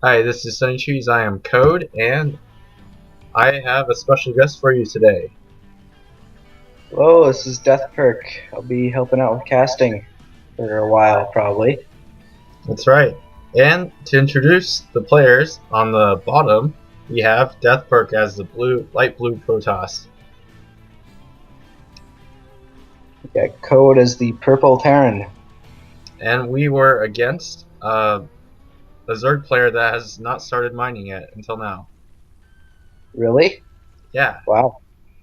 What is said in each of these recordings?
Hi, this is Sunny Trees. I am Code, and I have a special guest for you today. Hello, this is Deathperk. I'll be helping out with casting for a while, probably. That's right. And to introduce the players, on the bottom, we have Deathperk as the light blue Protoss. We got Code as the Purple Terran. And we were against a Zerg player that has not started mining yet until now. Really? Yeah, Wow.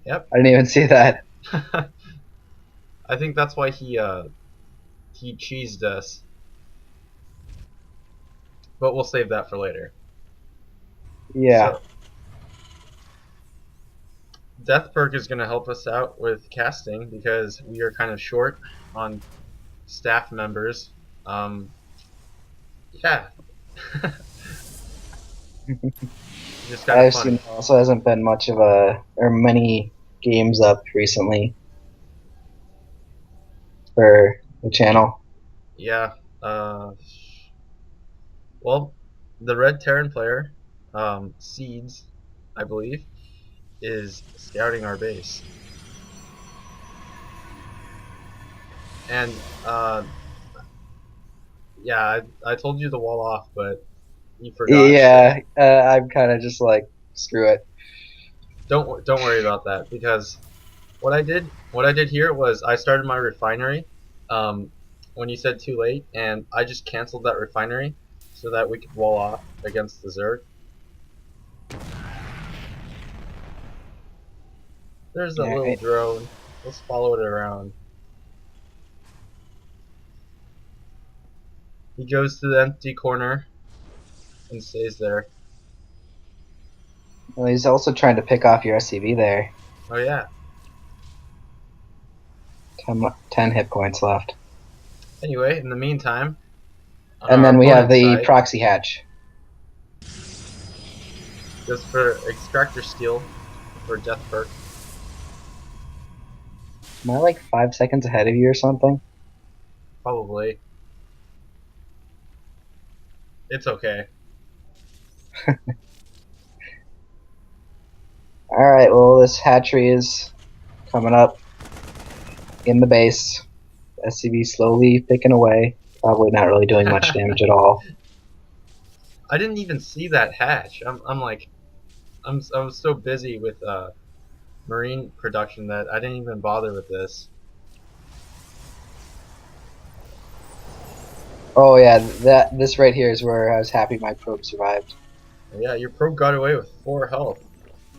yep. I didn't even see that. I think that's why he cheesed us. But we'll save that for later. Yeah. So Deathperk is going to help us out with casting because we are kind of short on staff members. Yeah, just kind I of assume fun. there also hasn't been much of or many games up recently for the channel. Yeah. Uh, well, the red Terran player, Seeds, I believe, is scouting our base, and yeah, I told you the wall off, but you forgot. So Yeah, I'm kind of just like, screw it. don't worry about that because what I did here was I started my refinery um, when you said too late, and I just canceled that refinery so that we could wall off against the Zerg. There's that little Alright. drone. Let's follow it around. He goes to the empty corner and stays there. Well, he's also trying to pick off your SCV there. Oh yeah. 10 hit points left. Anyway, in the meantime, on And our then we have opponent's the side, proxy hatch. goes for extractor steal for death perk. Am I like 5 seconds ahead of you or something? Probably. It's okay. Alright, well, this hatchery is coming up in the base. SCV slowly picking away. Probably not really doing much damage at all. I didn't even see that hatch. I'm like I'm so busy with marine production that I didn't even bother with this. Oh yeah, this right here is where I was happy my probe survived. Yeah, your probe got away with 4 health.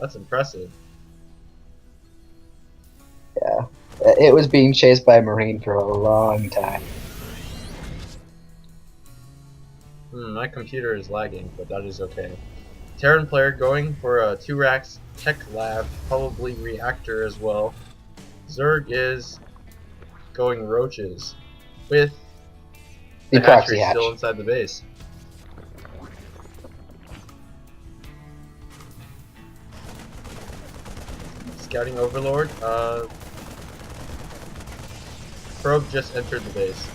That's impressive. Yeah, it was being chased by a marine for a long time. My computer is lagging, but that is okay. Terran player going for a 2 racks tech lab, probably reactor as well. Zerg is going roaches with The the proxy hatchery still hatch. inside the base. Scouting overlord. Probe just entered the base.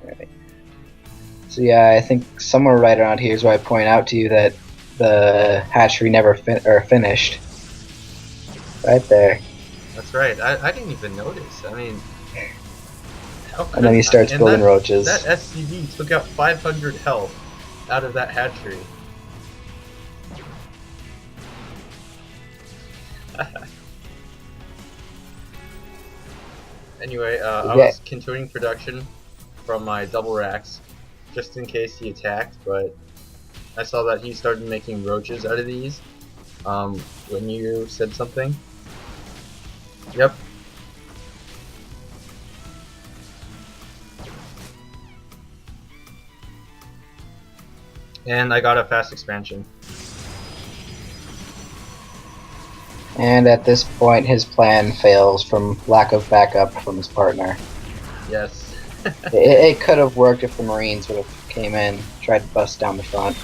Right. So yeah, I think somewhere right around here is where I point out to you that the hatchery never finished. Right there. That's right. I didn't even notice. I mean, how And then could he starts and building that roaches. SCV took out 500 health out of that hatchery. Anyway, I Yeah, was continuing production from my double racks just in case he attacked, but I saw that he started making roaches out of these when you said something. Yep. And I got a fast expansion. and at this point his plan fails from lack of backup from his partner. Yes. It could have worked if the Marines would have came in, tried to bust down the front.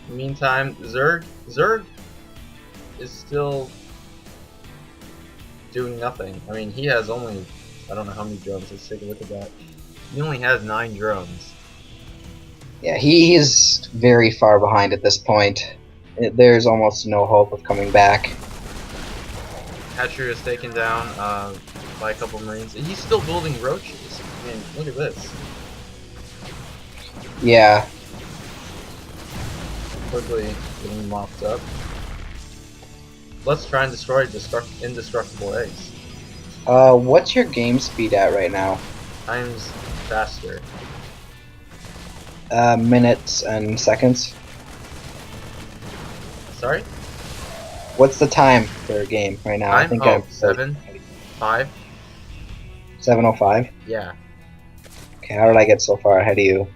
Meantime, Zerg is still doing nothing. I mean, he has only, I don't know how many drones. Let's take a look at that. He only has 9 drones. Yeah, he's very far behind at this point. There's almost no hope of coming back. Hatcher is taken down by a couple Marines. And he's still building roaches. I mean, look at this. Yeah. Quickly getting mopped up. Let's try and destroy indestructible eggs. What's your game speed at right now? Times faster. Minutes and seconds. Sorry? What's the time for a game right now? I think I'm 7:05. 7:05. Yeah. Okay, how did I get so far ahead of you?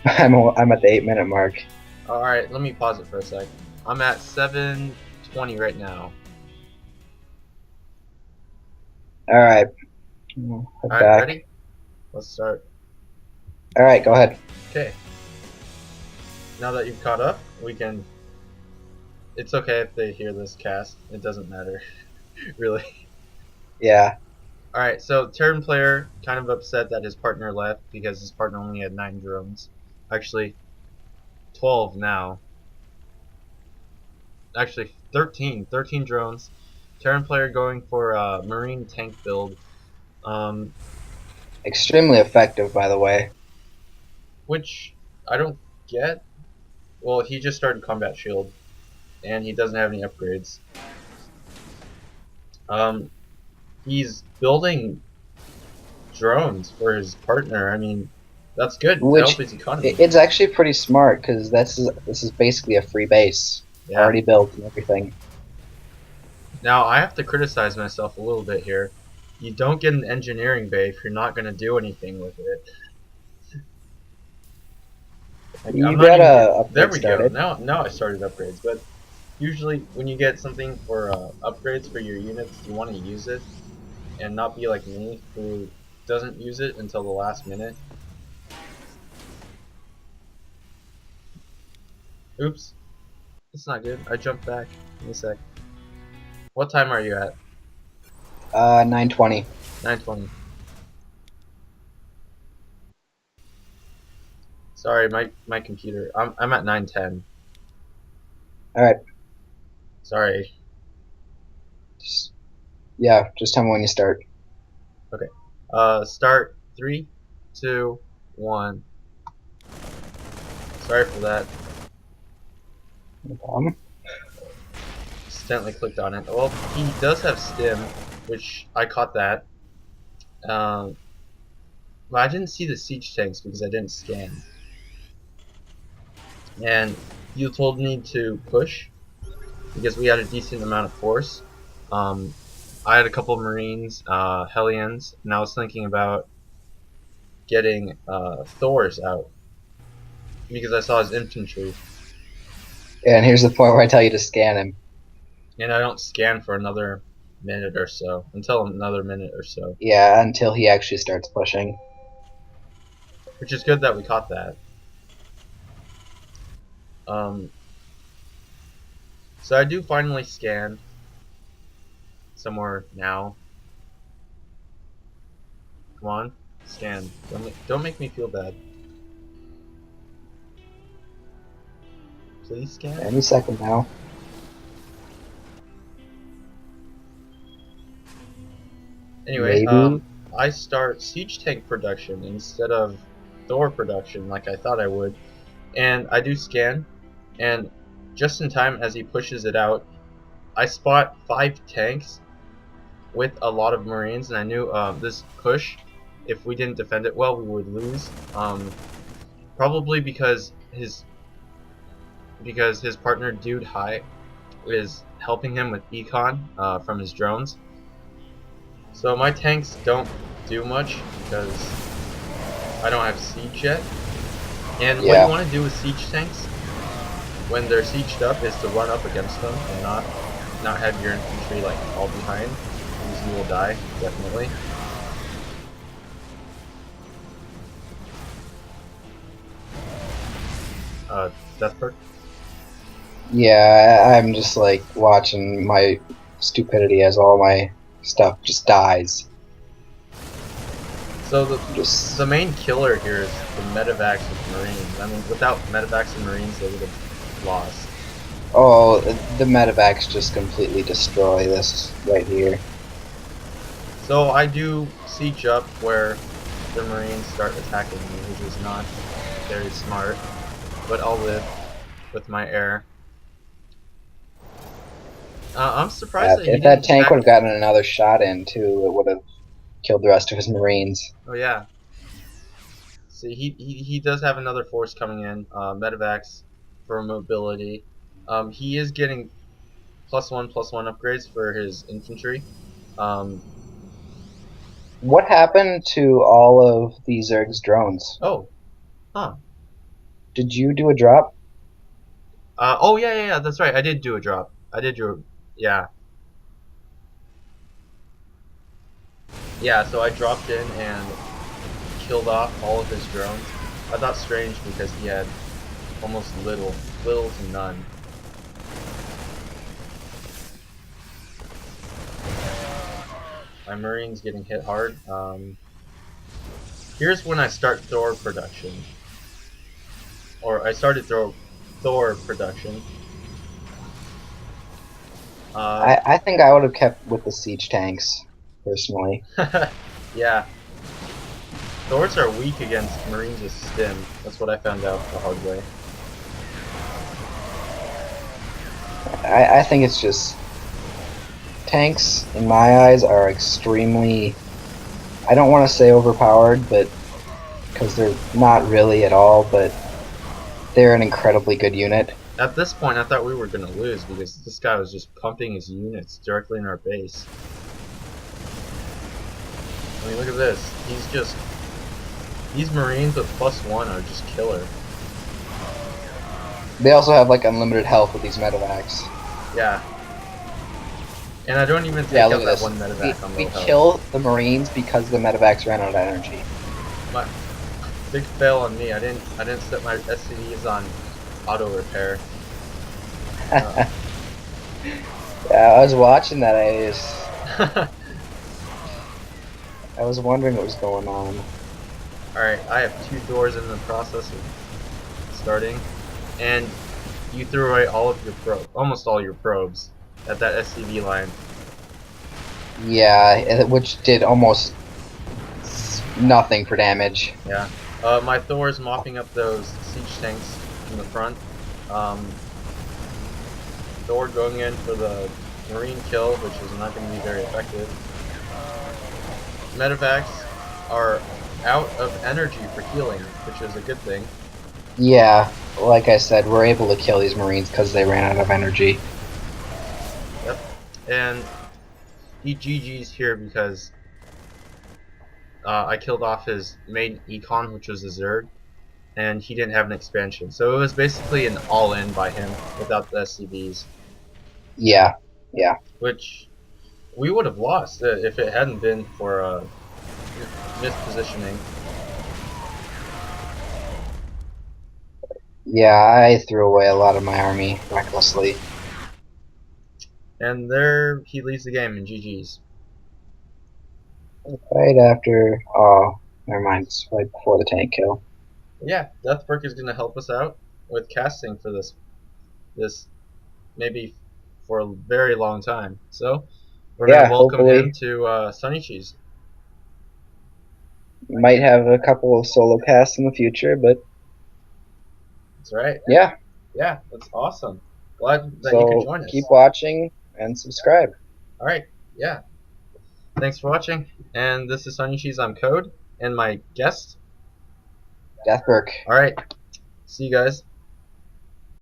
I'm at the 8-minute mark. Alright, let me pause it for a sec. I'm at 7:20 right now. Alright. Alright, ready? Let's start. Alright, go ahead. Okay. Now that you've caught up, we can... It's okay if they hear this cast. It doesn't matter. Really. Yeah. Alright, so Terran player kind of upset that his partner left because his partner only had 9 drones. Actually, 12 now. Actually, 13 drones. Terran player going for a marine tank build. Extremely effective, by the way. Which I don't get. Well, he just started combat shield, and he doesn't have any upgrades. He's building drones for his partner. I mean, that's good to help his economy. It's actually pretty smart because this is basically a free base, Yeah. already built and everything. Now I have to criticize myself a little bit here. You don't get an engineering bay if you're not going to do anything with it. Like, You gotta there upgrade we started. go. Now I started upgrades, but usually when you get something for upgrades for your units, you want to use it and not be like me who doesn't use it until the last minute. Oops, that's not good. I jumped back. Give me a sec. What time are you at? 9:20. 9:20. Sorry, my computer. I'm at 9:10. All right. Sorry. Just tell me when you start. Okay. Start 3, 2, 1. Sorry for that. No problem. Accidentally clicked on it. Well, he does have stim, which I caught that. But I didn't see the siege tanks because I didn't scan. And you told me to push because we had a decent amount of force. I had a couple of Marines, Hellions, and I was thinking about getting Thors out because I saw his infantry. Yeah, and here's the point where I tell you to scan him. And I don't scan for another minute or so. Until another minute or so. Yeah, until he actually starts pushing. Which is good that we caught that. So I do finally scan somewhere now. Come on, scan. Don't make me feel bad. Please scan. Any second now. Anyway, Maybe. I start siege tank production instead of Thor production like I thought I would, and I do scan, and just in time as he pushes it out, I spot 5 tanks with a lot of Marines, and I knew this push, if we didn't defend it well, we would lose. Probably because his partner Dude High is helping him with econ from his drones. So my tanks don't do much because I don't have siege yet. And what you want to do with siege tanks when they're sieged up is to run up against them and not have your infantry like all behind, because you will die definitely. Deathperk. Yeah, I'm just like watching my stupidity as all my stuff just dies. So Just the main killer here is the medevacs with Marines. I mean, without medevacs and Marines, they would have lost. oh, the medevacs just completely destroy this right here. So I do siege up where the Marines start attacking me, which is not very smart, but I'll live with my air. I'm surprised that he If that didn't tank would have attack. gotten another shot in too, it would have killed the rest of his marines. Oh yeah, see, he does have another force coming in, medevacs for mobility. He is getting +1/+1 upgrades for his infantry. Um, What happened to all of the Zerg's drones? oh, huh. Did you do a drop? Oh yeah, that's right. I did do a drop. I did do, yeah, yeah. So I dropped in and killed off all of his drones. I thought strange because he had almost little to none. My Marines getting hit hard. Here's when I start Thor production, or I started Thor production. Uh, I think I would have kept with the siege tanks, personally. yeah, Thors are weak against Marines with Stim. That's what I found out the hard way. I think it's just tanks, in my eyes, are extremely. I don't want to say overpowered, but because they're not really at all, but they're an incredibly good unit. At this point, I thought we were gonna lose because this guy was just pumping his units directly in our base. I mean, look at this. These Marines with +1 are just killer. They also have like unlimited health with these medevacs. Yeah. And I don't even Yeah, take look out at that this. one medevac on We low health. kill the Marines because the medevacs ran out of energy. My big fail on me. I didn't set my SCVs on auto repair. Yeah, I was watching that. I was wondering what was going on. Alright, I have 2 doors in the process of starting, and you threw away all of your almost all your probes at that SCV line. Yeah, which did almost nothing for damage. Yeah. My Thor is mopping up those siege tanks in the front. Um, Thor going in for the Marine kill, which is not going to be very effective. Medevacs are out of energy for healing, which is a good thing. Yeah, like I said, we're able to kill these Marines because they ran out of energy. Yep. And he GG's here because I killed off his main econ, which was a Zerg, and he didn't have an expansion. So it was basically an all-in by him without the SCVs, Yeah, yeah. which we would have lost if it hadn't been for mispositioning. Yeah, I threw away a lot of my army recklessly. And there he leaves the game in GG's. Right after, oh, never mind, it's right before the tank kill. Yeah, Deathperk is going to help us out with casting for this maybe for a very long time. So we're going to Yeah, welcome him hopefully, to Sunny Cheese. might have a couple of solo casts in the future, but That's right. yeah. Yeah, that's awesome. Glad that you could So join us. keep watching and subscribe. All right. Yeah. Thanks for watching. And this is Sunny Cheese. I'm Code and my guest. Deathperk. All right. See you guys.